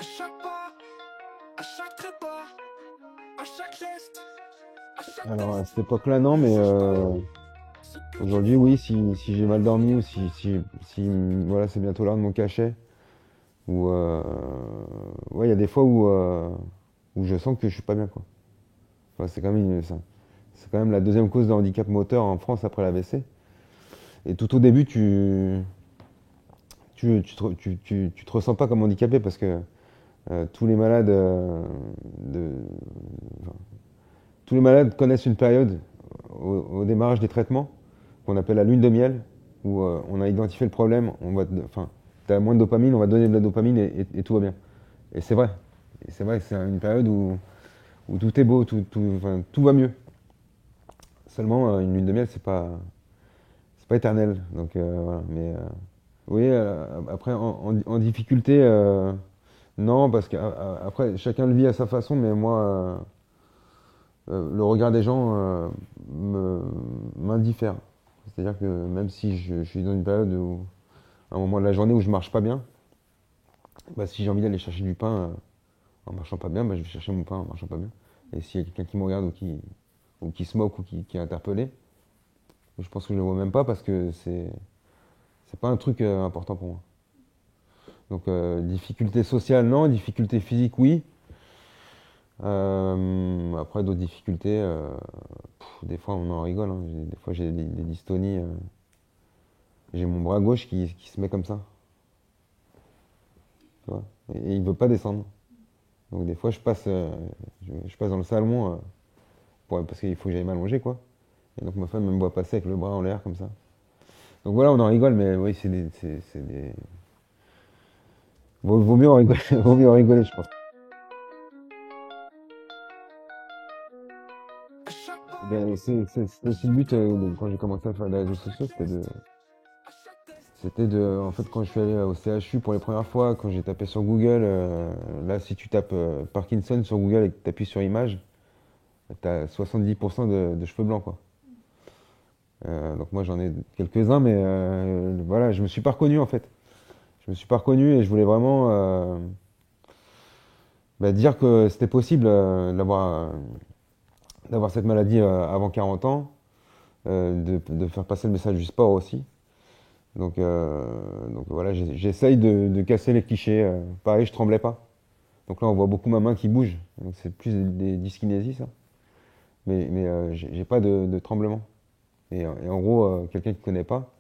chaque pas, à chaque trépas, à chaque geste, à chaque Alors à test. cette époque-là, non, mais aujourd'hui, oui, si j'ai mal dormi ou si voilà, c'est bientôt l'heure de mon cachet, ou ouais, il y a des fois où je sens que je suis pas bien, quoi. Enfin, c'est quand même la deuxième cause de handicap moteur en France après l'AVC. Et tout au début, tu te ressens pas comme handicapé parce que tous les malades, de, enfin, tous les malades connaissent une période au démarrage des traitements qu'on appelle la lune de miel, où on a identifié le problème, enfin, t'as moins de dopamine, on va te donner de la dopamine et tout va bien. Et c'est vrai. Et c'est vrai que c'est une période où tout est beau, enfin, tout va mieux. Seulement, une lune de miel, c'est pas éternel. Donc, voilà. Mais oui, après, en difficulté, non, parce qu'après, chacun le vit à sa façon, mais moi, le regard des gens m'indiffère. C'est-à-dire que même si je suis dans une période où, à un moment de la journée où je marche pas bien, bah, si j'ai envie d'aller chercher du pain en marchant pas bien, bah, je vais chercher mon pain en marchant pas bien. Et s'il y a quelqu'un qui me regarde ou qui se moque ou qui est interpellé, je pense que je le vois même pas parce que c'est pas un truc important pour moi. Donc difficulté sociale, non, difficulté physique, oui. Après d'autres difficultés, des fois on en rigole, hein. Des fois j'ai des dystonies. J'ai mon bras gauche qui se met comme ça, tu vois. Et il veut pas descendre. Donc des fois je passe dans le salon parce qu'il faut que j'aille m'allonger, quoi. Et donc ma femme elle me voit passer avec le bras en l'air comme ça. Donc voilà, on en rigole, mais oui, c'est des. Vaut mieux en rigoler, vaut mieux en rigoler, je pense. À chaque pas, Ben, c'est aussi le but quand j'ai commencé à faire des réseaux sociaux, à chaque test. en fait, quand je suis allé au CHU pour les premières fois, quand j'ai tapé sur Google, là, si tu tapes Parkinson sur Google et que tu appuies sur image, t'as 70% de cheveux blancs, quoi. Donc moi, j'en ai quelques-uns, mais voilà, je me suis pas reconnu, en fait. Je me suis pas reconnu et je voulais vraiment bah, dire que c'était possible d'avoir cette maladie avant 40 ans, de faire passer le message du sport aussi. Donc voilà, j'essaye de casser les clichés. Pareil, je tremblais pas. Donc là, on voit beaucoup ma main qui bouge. Donc c'est plus des dyskinésies, ça. Mais j'ai pas de tremblement. Et en gros, quelqu'un qui ne connaît pas,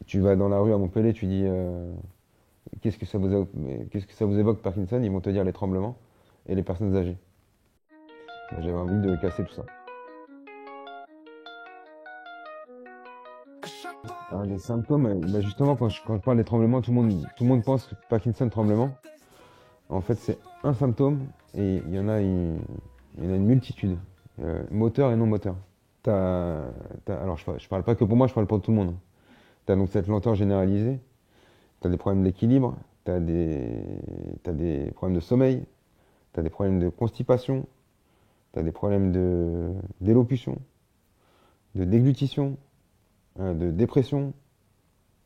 tu vas dans la rue à Montpellier, tu dis qu'est-ce que ça vous évoque Parkinson? Ils vont te dire les tremblements et les personnes âgées. Bah, j'avais envie de casser tout ça. À chaque pas, Alors, les symptômes, bah, justement, quand je parle des tremblements, tout le monde pense que Parkinson, à tremblement. chaque test. En fait, c'est un symptôme et il y en a une multitude, moteur et non moteur. Alors, je parle pas que pour moi, je parle pour tout le monde. Tu as donc cette lenteur généralisée, tu as des problèmes d'équilibre, t'as des problèmes de sommeil, tu as des problèmes de constipation, tu as des problèmes d'élocution, de déglutition, de dépression.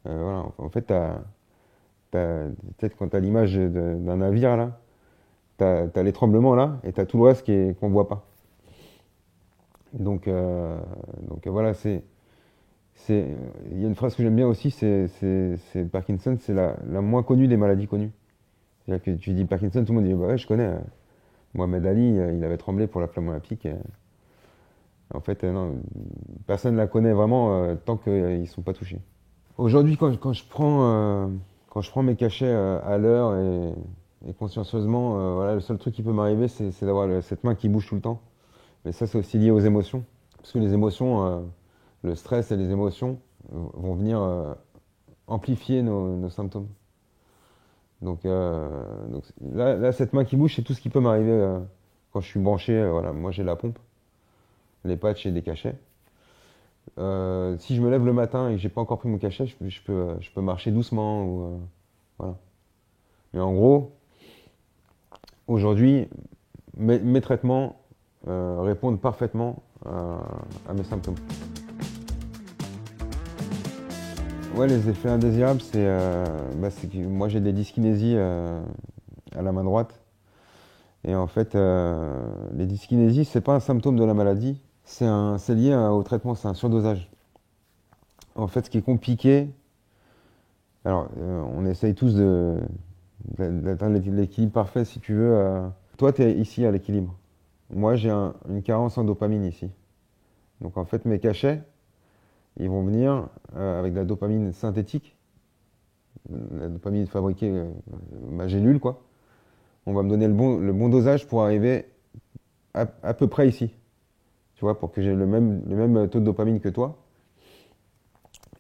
Voilà. En fait, peut-être quand tu as l'image d'un navire là, t'as les tremblements là et t'as tout le reste qu'on voit pas. Donc, voilà, il y a une phrase que j'aime bien aussi, c'est Parkinson, c'est la moins connue des maladies connues. C'est-à-dire que tu dis Parkinson, tout le monde dit bah ouais, je connais. Mohamed Ali, il avait tremblé pour la flamme olympique. En fait, non, personne ne la connaît vraiment tant qu'ils ne sont pas touchés. Aujourd'hui, quand je prends mes cachets à l'heure et consciencieusement, voilà, le seul truc qui peut m'arriver, c'est d'avoir cette main qui bouge tout le temps. Mais ça, c'est aussi lié aux émotions. Parce que les émotions, le stress et les émotions vont venir amplifier nos symptômes. Donc là, cette main qui bouge, c'est tout ce qui peut m'arriver quand je suis branché. Voilà, moi, j'ai la pompe, les patchs et des cachets. Si je me lève le matin et que j'ai pas encore pris mon cachet, je peux marcher doucement. Voilà. Mais en gros, aujourd'hui, mes traitements répondent parfaitement à mes symptômes. Ouais, les effets indésirables, c'est que moi j'ai des dyskinésies à la main droite. Et en fait, les dyskinésies, c'est pas un symptôme de la maladie, c'est lié au traitement, c'est un surdosage. En fait, ce qui est compliqué, alors on essaye tous d'atteindre l'équilibre parfait si tu veux. Toi, tu es ici à l'équilibre. Moi, j'ai une carence en dopamine ici. Donc en fait, mes cachets, ils vont venir avec de la dopamine synthétique, la dopamine fabriquée, ma gélule, quoi. On va me donner le bon dosage pour arriver à peu près ici. Tu vois, pour que j'ai le même taux de dopamine que toi.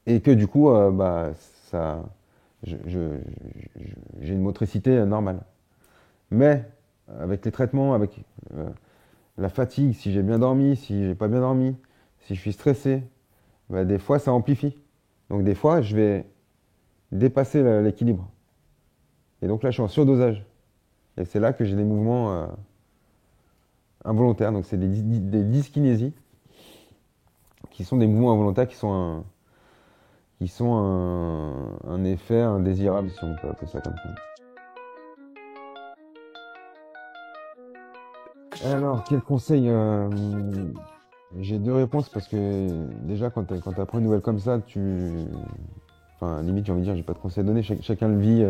Et que du coup, bah, ça, je- je- j'ai une motricité normale. Mais avec les traitements, avec la fatigue, si j'ai bien dormi, si j'ai pas bien dormi, si je suis stressé, bah, des fois ça amplifie. Donc des fois, je vais dépasser l'équilibre. Et donc là, je suis en surdosage. Et c'est là que j'ai des mouvements involontaires. Donc c'est des dyskinésies qui sont des mouvements involontaires qui sont un effet indésirable, si on peut appeler ça comme ça. Alors, quel conseil j'ai deux réponses parce que déjà, quand tu apprends une nouvelle comme ça, enfin, limite, j'ai envie de dire, j'ai pas de conseil à donner. Chacun le vit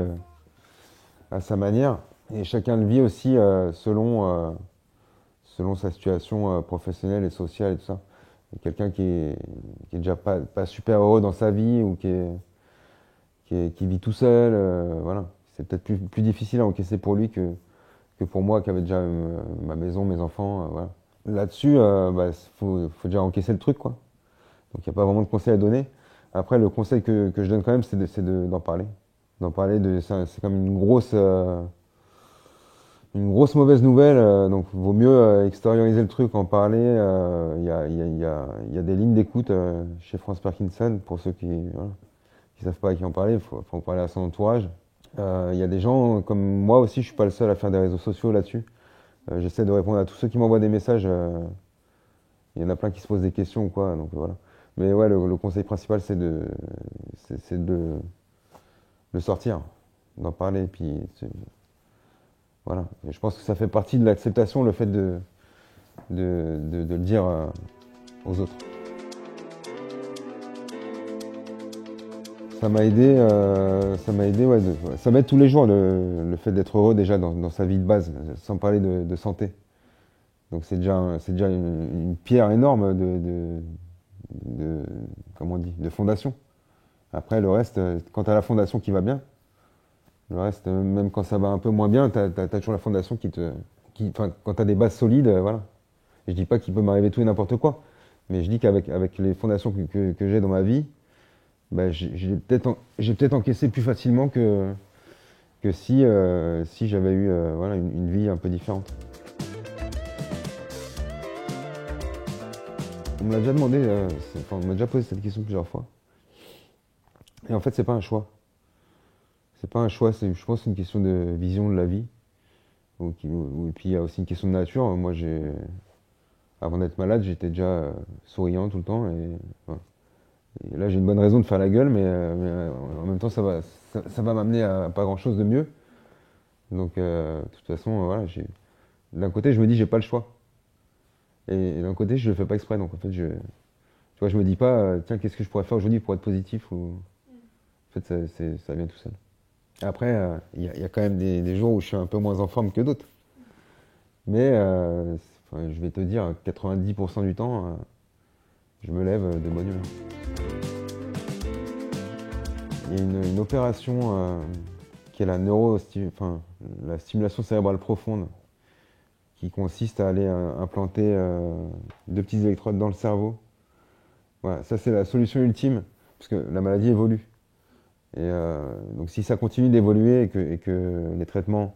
à sa manière et chacun le vit aussi selon sa situation professionnelle et sociale et tout ça. Quelqu'un qui est déjà pas super heureux dans sa vie ou qui vit tout seul, voilà. C'est peut-être plus difficile à encaisser pour lui que pour moi qui avait déjà ma maison, mes enfants, voilà. Là-dessus, bah, faut déjà encaisser le truc, quoi. Donc il n'y a pas vraiment de conseil à donner. Après, le conseil que je donne quand même, d'en parler. D'en parler, c'est comme une grosse mauvaise nouvelle, donc il vaut mieux extérioriser le truc, en parler. Il y a des lignes d'écoute chez France Parkinson, pour ceux voilà, qui savent pas à qui en parler, faut en parler à son entourage. Il y a des gens comme moi aussi, je suis pas le seul à faire des réseaux sociaux là-dessus. J'essaie de répondre à tous ceux qui m'envoient des messages. Il y en a plein qui se posent des questions ou quoi, donc voilà. Mais ouais, le conseil principal, c'est de le sortir, d'en parler, et puis voilà. Et je pense que ça fait partie de l'acceptation, le fait de le dire aux autres. Ça m'a aidé, ouais, ça m'aide tous les jours, le fait d'être heureux déjà dans sa vie de base, sans parler de santé. Donc c'est déjà une pierre énorme de- comment on dit, de fondation. Après, le reste, quand tu as la fondation qui va bien, le reste, même quand ça va un peu moins bien, tu as toujours la fondation enfin, quand tu as des bases solides, voilà. Et je dis pas qu'il peut m'arriver tout et n'importe quoi, mais je dis qu'avec les fondations que j'ai dans ma vie, bah, j'ai peut-être encaissé plus facilement que si j'avais eu voilà, une vie un peu différente. On me l'a déjà demandé, enfin, on m'a déjà posé cette question plusieurs fois. Et en fait, c'est pas un choix. C'est pas un choix, je pense que c'est une question de vision de la vie. Et puis il y a aussi une question de nature. Moi, avant d'être malade, j'étais déjà souriant tout le temps. Voilà. Et là, j'ai une bonne raison de faire la gueule, mais en même temps, ça va m'amener à pas grand-chose de mieux. Donc, de toute façon, voilà, d'un côté, je me dis, j'ai pas le choix. Et d'un côté, je le fais pas exprès. Donc, en fait, tu vois, je me dis pas, tiens, qu'est-ce que je pourrais faire aujourd'hui pour être positif En fait, ça vient tout seul. Après, il y a quand même des jours où je suis un peu moins en forme que d'autres. Mais enfin, je vais te dire, 90% du temps, je me lève de bonne humeur. Il y a une opération qui est enfin, la stimulation cérébrale profonde, qui consiste à aller implanter deux petites électrodes dans le cerveau. Voilà, ça c'est la solution ultime, parce que la maladie évolue. Et donc si ça continue d'évoluer et que les traitements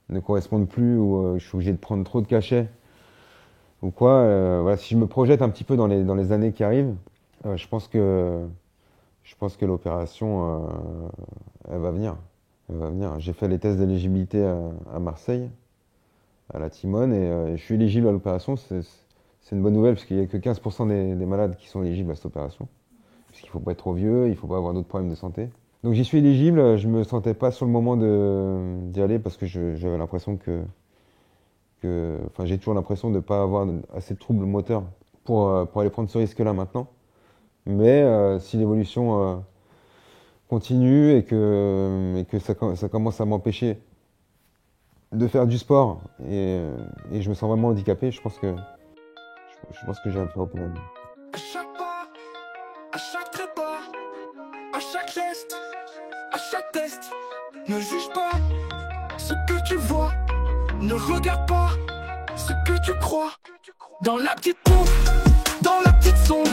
ne correspondent plus, ou je suis obligé de prendre trop de cachets, ou quoi, voilà, si je me projette un petit peu dans les années qui arrivent, je pense que l'opération, elle va venir. Elle va venir. J'ai fait les tests d'éligibilité à Marseille, à la Timone, et je suis éligible à l'opération. C'est une bonne nouvelle, parce qu'il n'y a que 15% des malades qui sont éligibles à cette opération. Puisqu'il ne faut pas être trop vieux, il ne faut pas avoir d'autres problèmes de santé. Donc j'y suis éligible, je me sentais pas sur le moment d'y aller parce que j'avais l'impression enfin j'ai toujours l'impression de ne pas avoir assez de troubles moteurs pour aller prendre ce risque-là maintenant. Mais si l'évolution continue et que ça commence à m'empêcher de faire du sport et je me sens vraiment handicapé, je pense que j'ai un problème. À chaque pas, à chaque trépas, à chaque geste, à chaque test. Ne juge pas ce que tu vois. Ne regarde pas ce que tu crois. Dans la petite pompe, dans la petite sonde.